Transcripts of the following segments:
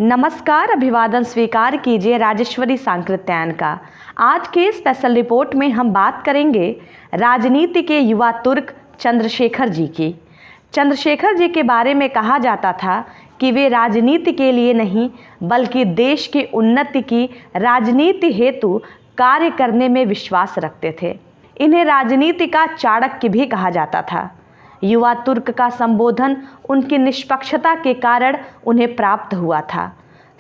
नमस्कार, अभिवादन स्वीकार कीजिए राजेश्वरी सांकृत्यायन का। आज के स्पेशल रिपोर्ट में हम बात करेंगे राजनीति के युवा तुर्क चंद्रशेखर जी की। चंद्रशेखर जी के बारे में कहा जाता था कि वे राजनीति के लिए नहीं बल्कि देश की उन्नति की राजनीति हेतु कार्य करने में विश्वास रखते थे। इन्हें राजनीति का चाणक्य भी कहा जाता था। युवा तुर्क का संबोधन उनकी निष्पक्षता के कारण उन्हें प्राप्त हुआ था।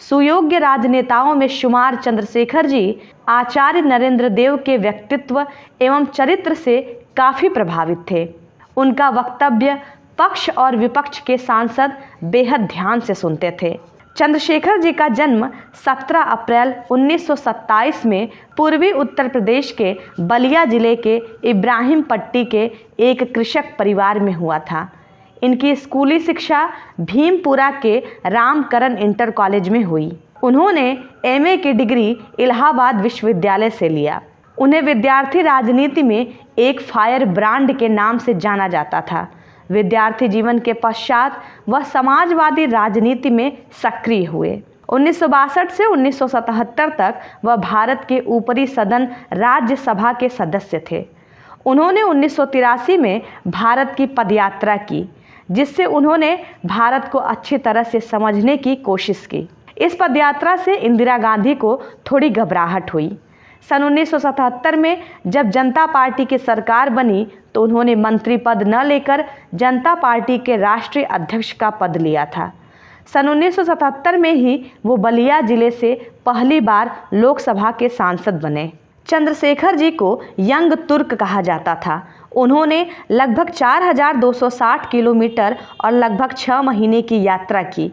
सुयोग्य राजनेताओं में शुमार चंद्रशेखर जी आचार्य नरेंद्र देव के व्यक्तित्व एवं चरित्र से काफ़ी प्रभावित थे। उनका वक्तव्य पक्ष और विपक्ष के सांसद बेहद ध्यान से सुनते थे। चंद्रशेखर जी का जन्म 17 अप्रैल 1927 में पूर्वी उत्तर प्रदेश के बलिया जिले के इब्राहिम पट्टी के एक कृषक परिवार में हुआ था। इनकी स्कूली शिक्षा भीमपुरा के रामकरण इंटर कॉलेज में हुई। उन्होंने एमए की डिग्री इलाहाबाद विश्वविद्यालय से लिया। उन्हें विद्यार्थी राजनीति में एक फायर ब्रांड के नाम से जाना जाता था। विद्यार्थी जीवन के पश्चात वह समाजवादी राजनीति में सक्रिय हुए। 1962 से 1977 तक वह भारत के ऊपरी सदन राज्यसभा के सदस्य थे। उन्होंने 1983 में भारत की पदयात्रा की, जिससे उन्होंने भारत को अच्छी तरह से समझने की कोशिश की। इस पदयात्रा से इंदिरा गांधी को थोड़ी घबराहट हुई। सन 1977 में जब जनता पार्टी की सरकार बनी तो उन्होंने मंत्री पद न लेकर जनता पार्टी के राष्ट्रीय अध्यक्ष का पद लिया था। सन 1977 में ही वो बलिया जिले से पहली बार लोकसभा के सांसद बने। चंद्रशेखर जी को यंग तुर्क कहा जाता था। उन्होंने लगभग 4260 किलोमीटर और लगभग 6 महीने की यात्रा की।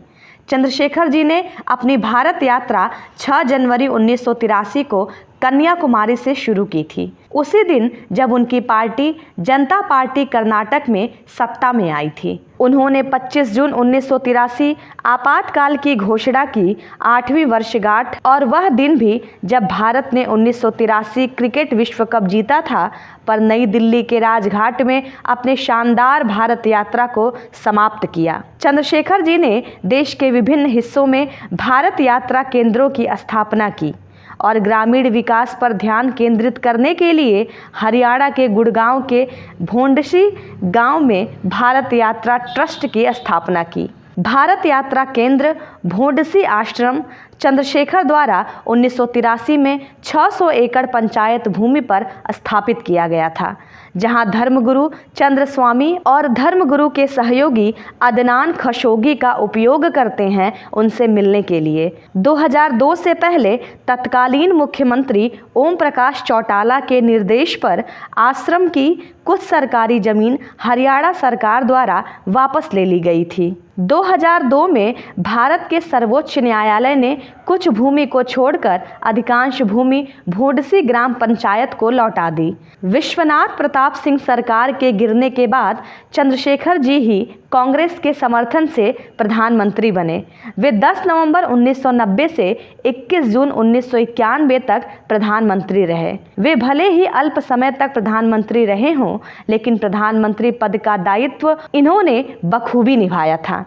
चंद्रशेखर जी ने अपनी भारत यात्रा 6 जनवरी 1983 को कन्याकुमारी से शुरू की थी। उसी दिन जब उनकी पार्टी जनता पार्टी कर्नाटक में सत्ता में आई थी। उन्होंने 25 जून 1983 आपातकाल की घोषणा की 8वीं वर्षगांठ और वह दिन भी जब भारत ने 1983 क्रिकेट विश्व कप जीता था, पर नई दिल्ली के राजघाट में अपने शानदार भारत यात्रा को समाप्त किया। चंद्रशेखर जी ने देश के विभिन्न हिस्सों में भारत यात्रा केंद्रों की स्थापना की और ग्रामीण विकास पर ध्यान केंद्रित करने के लिए हरियाणा के गुड़गांव के भोंडसी गांव में भारत यात्रा ट्रस्ट की स्थापना की। भारत यात्रा केंद्र भोंडसी आश्रम चंद्रशेखर द्वारा 1983 में 600 एकड़ पंचायत भूमि पर स्थापित किया गया था, जहां धर्मगुरु चंद्रस्वामी और धर्मगुरु के सहयोगी अदनान खशोगी का उपयोग करते हैं उनसे मिलने के लिए। 2002 से पहले तत्कालीन मुख्यमंत्री ओम प्रकाश चौटाला के निर्देश पर आश्रम की कुछ सरकारी जमीन हरियाणा सरकार द्वारा वापस ले ली गई थी। 2002 में भारत के सर्वोच्च न्यायालय ने कुछ भूमि को छोड़कर अधिकांश भूमि भोंडसी ग्राम पंचायत को लौटा दी। विश्वनाथ प्रताप सिंह सरकार के गिरने के बाद चंद्रशेखर जी ही कांग्रेस के समर्थन से प्रधानमंत्री बने। वे 10 नवंबर 1990 से 21 जून 1991 तक प्रधानमंत्री रहे। वे भले ही अल्प समय तक प्रधानमंत्री रहे हों, लेकिन प्रधानमंत्री पद का दायित्व इन्होंने बखूबी निभाया था।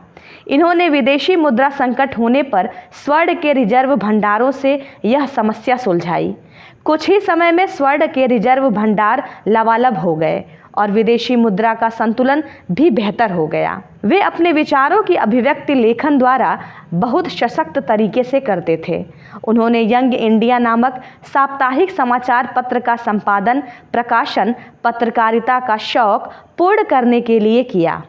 इन्होंने विदेशी मुद्रा संकट होने पर स्वर्ण के रिजर्व भंडारों से यह समस्या सुलझाई। कुछ ही समय में स्वर्ण के रिजर्व भंडार लबालब हो गए और विदेशी मुद्रा का संतुलन भी बेहतर हो गया। वे अपने विचारों की अभिव्यक्ति लेखन द्वारा बहुत सशक्त तरीके से करते थे। उन्होंने यंग इंडिया नामक साप्ताहिक समाचार पत्र का संपादन, प्रकाशन, पत्रकारिता का शौक पूर्ण करने के लिए किया।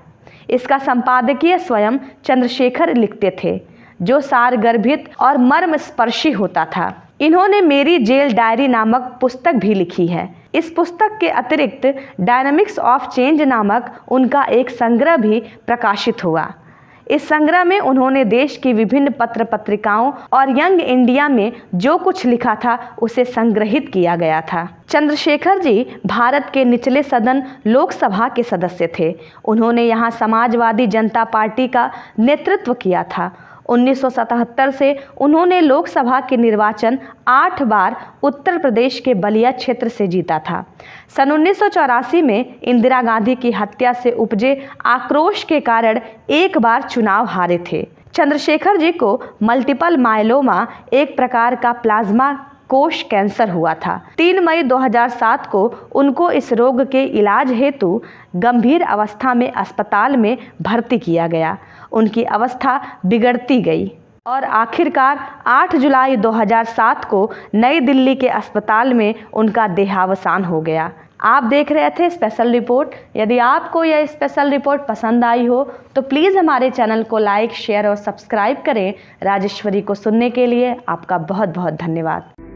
इसका संपादकीय स्वयं चंद्रशेखर लिखते थे, जो सारगर्भित और मर्मस्पर्शी होता था। इन्होंने मेरी जेल डायरी नामक पुस्तक भी लिखी है। इस पुस्तक के अतिरिक्त डायनामिक्स ऑफ चेंज नामक उनका एक संग्रह भी प्रकाशित हुआ। इस संग्रह में उन्होंने देश की विभिन्न पत्र पत्रिकाओं और यंग इंडिया में जो कुछ लिखा था उसे संग्रहित किया गया था। चंद्रशेखर जी भारत के निचले सदन लोकसभा के सदस्य थे। उन्होंने यहाँ समाजवादी जनता पार्टी का नेतृत्व किया था। 1977 से उन्होंने लोकसभा के निर्वाचन 8 बार उत्तर प्रदेश के बलिया क्षेत्र से जीता था। सन 1984 में इंदिरा गांधी की हत्या से उपजे आक्रोश के कारण एक बार चुनाव हारे थे। चंद्रशेखर जी को मल्टीपल मायलोमा, एक प्रकार का प्लाज्मा कोष कैंसर हुआ था। 3 मई 2007 को उनको इस रोग के इलाज हेतु गंभीर अवस्था में अस्पताल में भर्ती किया गया। उनकी अवस्था बिगड़ती गई और आखिरकार 8 जुलाई 2007 को नई दिल्ली के अस्पताल में उनका देहावसान हो गया। आप देख रहे थे स्पेशल रिपोर्ट। यदि आपको यह स्पेशल रिपोर्ट पसंद आई हो तो प्लीज़ हमारे चैनल को लाइक, शेयर और सब्सक्राइब करें। राजेश्वरी को सुनने के लिए आपका बहुत बहुत धन्यवाद।